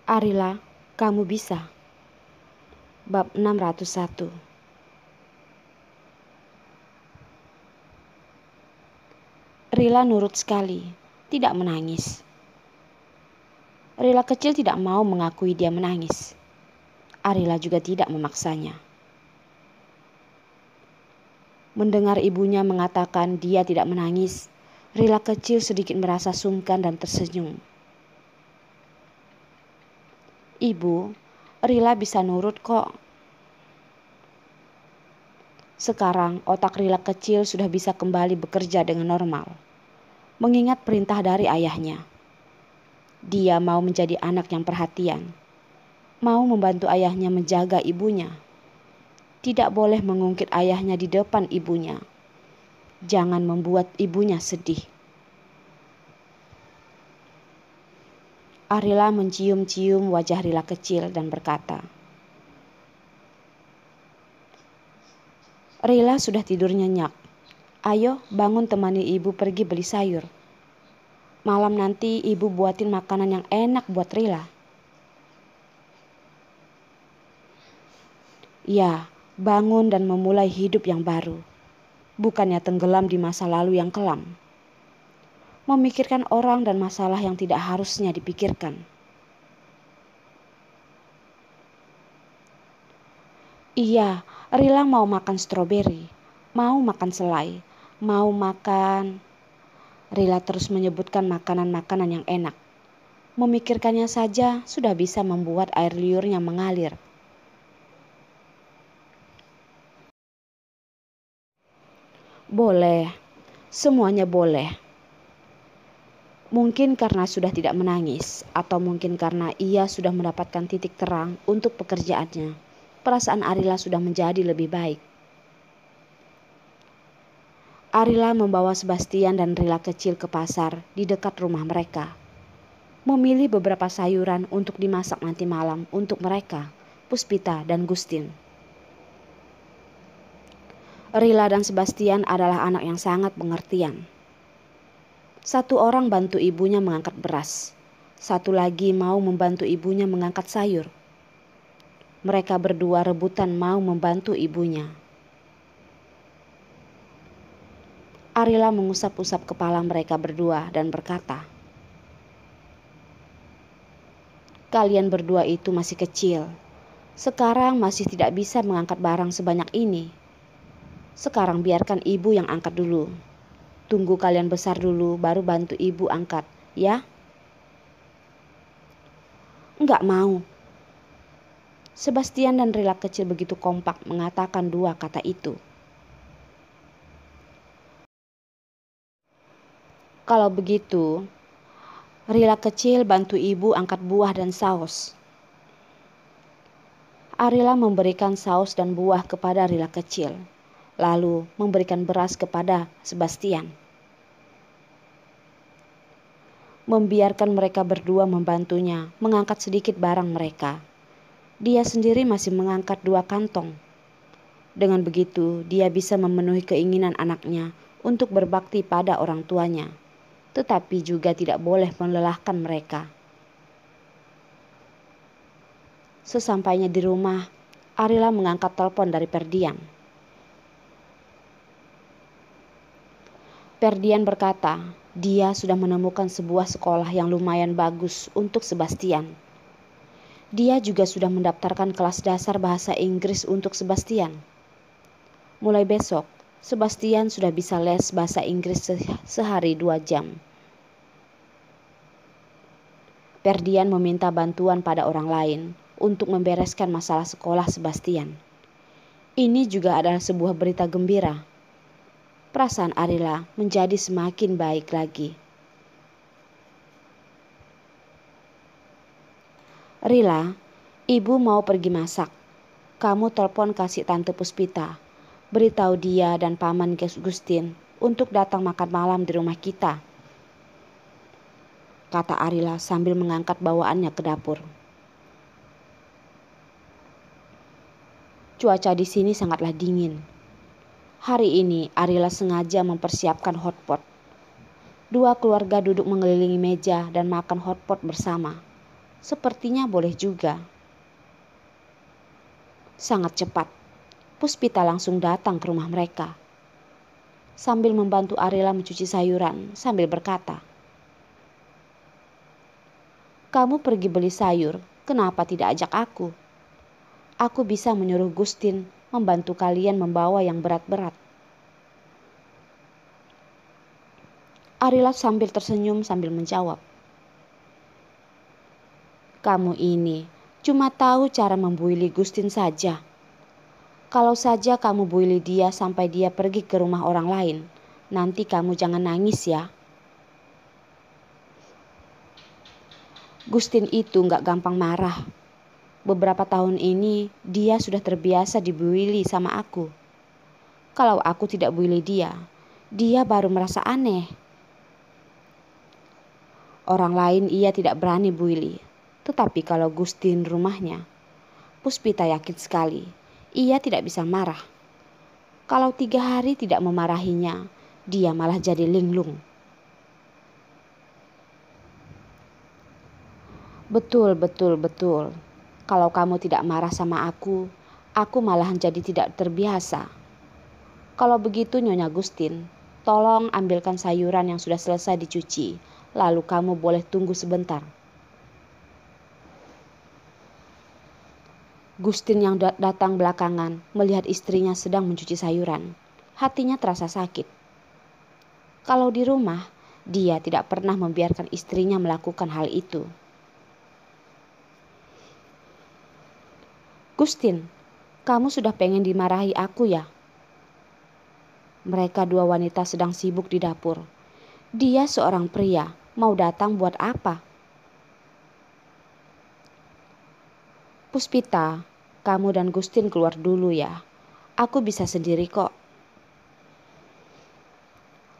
Arila, kamu bisa. Bab 601. Rila nurut sekali, tidak menangis. Rila kecil tidak mau mengakui dia menangis. Arila juga tidak memaksanya. Mendengar ibunya mengatakan dia tidak menangis, Rila kecil sedikit merasa sungkan dan tersenyum. Ibu, Rila bisa nurut kok. Sekarang otak Rila kecil sudah bisa kembali bekerja dengan normal, mengingat perintah dari ayahnya. Dia mau menjadi anak yang perhatian, mau membantu ayahnya menjaga ibunya. Tidak boleh mengungkit ayahnya di depan ibunya. Jangan membuat ibunya sedih. Arila mencium-cium wajah Rila kecil dan berkata, "Rila sudah tidur nyenyak. Ayo bangun temani ibu pergi beli sayur. Malam nanti ibu buatin makanan yang enak buat Rila." Ya, bangun dan memulai hidup yang baru. Bukannya tenggelam di masa lalu yang kelam. Memikirkan orang dan masalah yang tidak harusnya dipikirkan. Iya, Rila mau makan stroberi, mau makan selai, mau makan... Rila terus menyebutkan makanan-makanan yang enak. Memikirkannya saja sudah bisa membuat air liurnya mengalir. Boleh, semuanya boleh. Mungkin karena sudah tidak menangis, atau mungkin karena ia sudah mendapatkan titik terang untuk pekerjaannya. Perasaan Arila sudah menjadi lebih baik. Arila membawa Sebastian dan Rila kecil ke pasar di dekat rumah mereka. Memilih beberapa sayuran untuk dimasak nanti malam untuk mereka, Puspita dan Gustin. Rila dan Sebastian adalah anak yang sangat pengertian. Satu orang bantu ibunya mengangkat beras. Satu lagi mau membantu ibunya mengangkat sayur. Mereka berdua rebutan mau membantu ibunya. Arila mengusap-usap kepala mereka berdua dan berkata, "Kalian berdua itu masih kecil. Sekarang masih tidak bisa mengangkat barang sebanyak ini. Sekarang biarkan ibu yang angkat dulu. Tunggu kalian besar dulu baru bantu ibu angkat, ya?" "Enggak mau." Sebastian dan Rila kecil begitu kompak mengatakan dua kata itu. "Kalau begitu, Rila kecil bantu ibu angkat buah dan saus." Arila memberikan saus dan buah kepada Rila kecil, lalu memberikan beras kepada Sebastian. Membiarkan mereka berdua membantunya mengangkat sedikit barang mereka. Dia sendiri masih mengangkat 2 kantong. Dengan begitu, dia bisa memenuhi keinginan anaknya untuk berbakti pada orang tuanya, tetapi juga tidak boleh melelahkan mereka. Sesampainya di rumah, Arila mengangkat telepon dari Perdian. Perdian berkata, dia sudah menemukan sebuah sekolah yang lumayan bagus untuk Sebastian. Dia juga sudah mendaftarkan kelas dasar bahasa Inggris untuk Sebastian. Mulai besok, Sebastian sudah bisa les bahasa Inggris sehari 2 jam. Perdian meminta bantuan pada orang lain untuk membereskan masalah sekolah Sebastian. Ini juga adalah sebuah berita gembira. Perasaan Arila menjadi semakin baik lagi. "Rila, ibu mau pergi masak. Kamu telepon kasih tante Puspita. Beritahu dia dan paman Gustin untuk datang makan malam di rumah kita," kata Arila sambil mengangkat bawaannya ke dapur. Cuaca di sini sangatlah dingin. Hari ini Arila sengaja mempersiapkan hotpot. 2 keluarga duduk mengelilingi meja dan makan hotpot bersama. Sepertinya boleh juga. Sangat cepat, Puspita langsung datang ke rumah mereka. Sambil membantu Arila mencuci sayuran sambil berkata, "Kamu pergi beli sayur, kenapa tidak ajak aku? Aku bisa menyuruh Gustin membantu kalian membawa yang berat-berat." Arila sambil tersenyum sambil menjawab, "Kamu ini cuma tahu cara membuili Gustin saja. Kalau saja kamu buili dia sampai dia pergi ke rumah orang lain, nanti kamu jangan nangis ya. Gustin itu gak gampang marah. Beberapa tahun ini dia sudah terbiasa dibuili sama aku. Kalau aku tidak buili dia, dia baru merasa aneh. Orang lain ia tidak berani buili, tetapi kalau Gustin rumahnya, Puspita yakin sekali ia tidak bisa marah. Kalau 3 hari tidak memarahinya, dia malah jadi linglung." Betul. Kalau kamu tidak marah sama aku malahan jadi tidak terbiasa. Kalau begitu Nyonya Gustin, tolong ambilkan sayuran yang sudah selesai dicuci, lalu kamu boleh tunggu sebentar. Gustin yang datang belakangan melihat istrinya sedang mencuci sayuran. Hatinya terasa sakit. Kalau di rumah, dia tidak pernah membiarkan istrinya melakukan hal itu. "Gustin, kamu sudah pengen dimarahi aku ya?" Mereka dua wanita sedang sibuk di dapur. Dia seorang pria, mau datang buat apa? "Puspita, kamu dan Gustin keluar dulu ya. Aku bisa sendiri kok."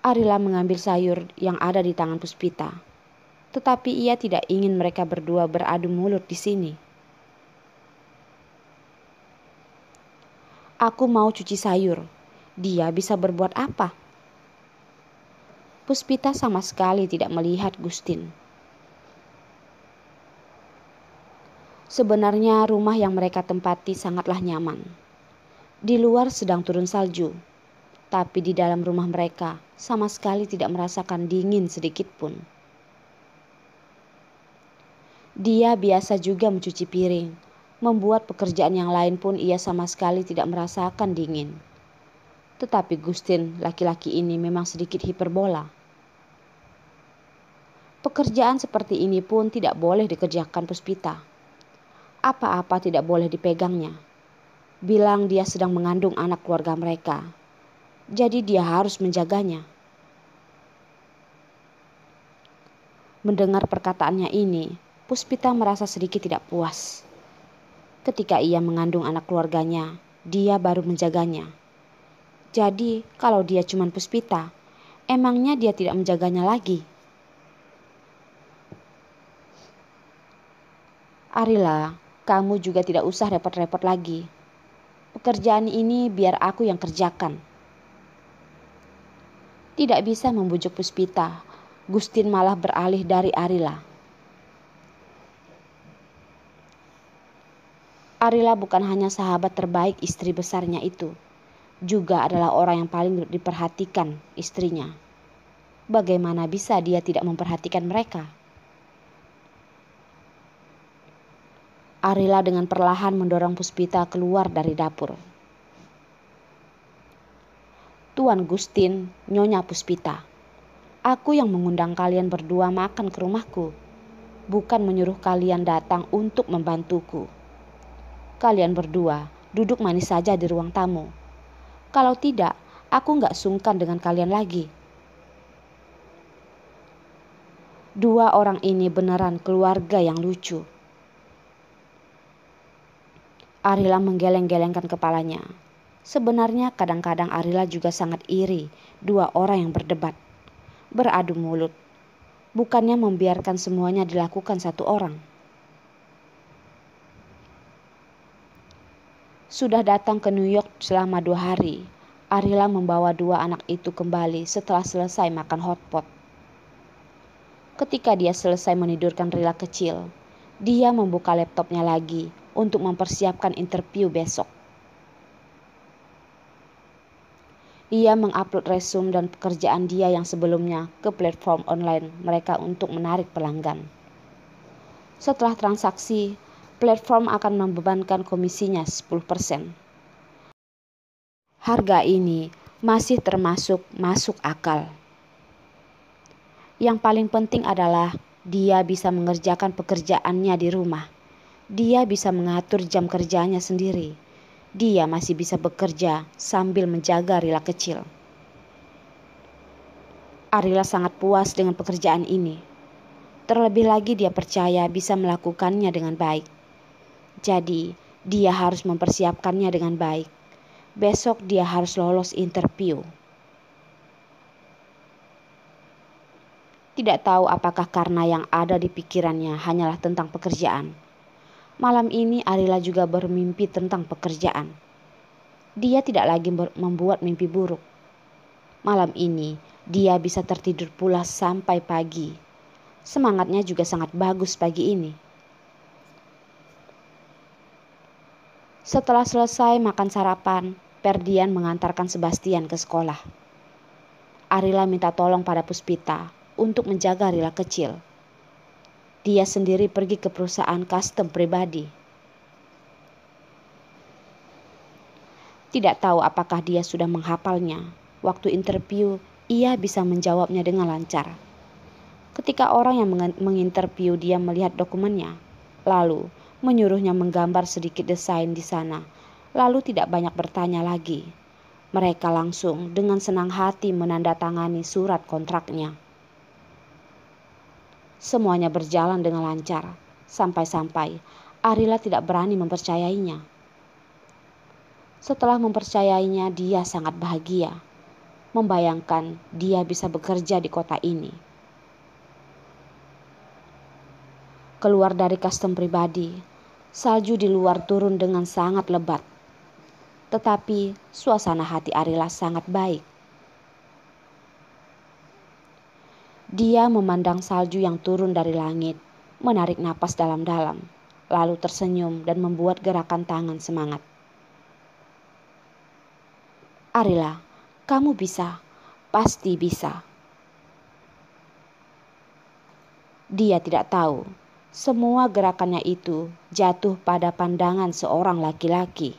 Arila mengambil sayur yang ada di tangan Puspita. Tetapi ia tidak ingin mereka berdua beradu mulut di sini. "Aku mau cuci sayur. Dia bisa berbuat apa?" Puspita sama sekali tidak melihat Gustin. Sebenarnya rumah yang mereka tempati sangatlah nyaman. Di luar sedang turun salju, tapi di dalam rumah mereka sama sekali tidak merasakan dingin sedikit pun. Dia biasa juga mencuci piring, membuat pekerjaan yang lain pun ia sama sekali tidak merasakan dingin. Tetapi Gustin, laki-laki ini memang sedikit hiperbola. Pekerjaan seperti ini pun tidak boleh dikerjakan Puspita. Apa-apa tidak boleh dipegangnya. Bilang dia sedang mengandung anak keluarga mereka. Jadi dia harus menjaganya. Mendengar perkataannya ini, Puspita merasa sedikit tidak puas. Ketika ia mengandung anak keluarganya, dia baru menjaganya. Jadi kalau dia cuma Puspita, emangnya dia tidak menjaganya lagi? "Arila, kamu juga tidak usah repot-repot lagi. Pekerjaan ini biar aku yang kerjakan." Tidak bisa membujuk Puspita, Gustin malah beralih dari Arila. Arila bukan hanya sahabat terbaik istri besarnya itu, juga adalah orang yang paling diperhatikan istrinya. Bagaimana bisa dia tidak memperhatikan mereka? Arila dengan perlahan mendorong Puspita keluar dari dapur. "Tuan Gustin, Nyonya Puspita, aku yang mengundang kalian berdua makan ke rumahku, bukan menyuruh kalian datang untuk membantuku. Kalian berdua duduk manis saja di ruang tamu. Kalau tidak, aku gak sungkan dengan kalian lagi." Dua orang ini beneran keluarga yang lucu. Arila menggeleng-gelengkan kepalanya. Sebenarnya kadang-kadang Arila juga sangat iri dua orang yang berdebat, beradu mulut. Bukannya membiarkan semuanya dilakukan satu orang. Sudah datang ke New York selama 2 hari, Arila membawa dua anak itu kembali setelah selesai makan hotpot. Ketika dia selesai menidurkan Rila kecil, Dia membuka laptopnya lagi untuk mempersiapkan interview besok. Ia mengupload resume dan pekerjaan dia yang sebelumnya ke platform online mereka untuk menarik pelanggan. Setelah transaksi, platform akan membebankan komisinya 10%. Harga ini masih termasuk masuk akal. Yang paling penting adalah dia bisa mengerjakan pekerjaannya di rumah. Dia bisa mengatur jam kerjanya sendiri. Dia masih bisa bekerja sambil menjaga Rila kecil. Arila sangat puas dengan pekerjaan ini. Terlebih lagi dia percaya bisa melakukannya dengan baik. Jadi, dia harus mempersiapkannya dengan baik. Besok dia harus lolos interview. Tidak tahu apakah karena yang ada di pikirannya hanyalah tentang pekerjaan. Malam ini Arila juga bermimpi tentang pekerjaan. Dia tidak lagi membuat mimpi buruk. Malam ini dia bisa tertidur pulas sampai pagi. Semangatnya juga sangat bagus pagi ini. Setelah selesai makan sarapan, Ferdian mengantarkan Sebastian ke sekolah. Arila minta tolong pada Puspita untuk menjaga Rila kecil. Dia sendiri pergi ke perusahaan custom pribadi. Tidak tahu apakah dia sudah menghafalnya. Waktu interview, ia bisa menjawabnya dengan lancar. Ketika orang yang menginterview dia melihat dokumennya, lalu menyuruhnya menggambar sedikit desain di sana, lalu tidak banyak bertanya lagi. Mereka langsung dengan senang hati menandatangani surat kontraknya. Semuanya berjalan dengan lancar, sampai-sampai Arila tidak berani mempercayainya. Setelah mempercayainya, dia sangat bahagia, membayangkan dia bisa bekerja di kota ini. Keluar dari custom pribadi, salju di luar turun dengan sangat lebat. Tetapi suasana hati Arila sangat baik. Dia memandang salju yang turun dari langit, menarik napas dalam-dalam, lalu tersenyum dan membuat gerakan tangan semangat. Arila, kamu bisa, pasti bisa. Dia tidak tahu, semua gerakannya itu jatuh pada pandangan seorang laki-laki.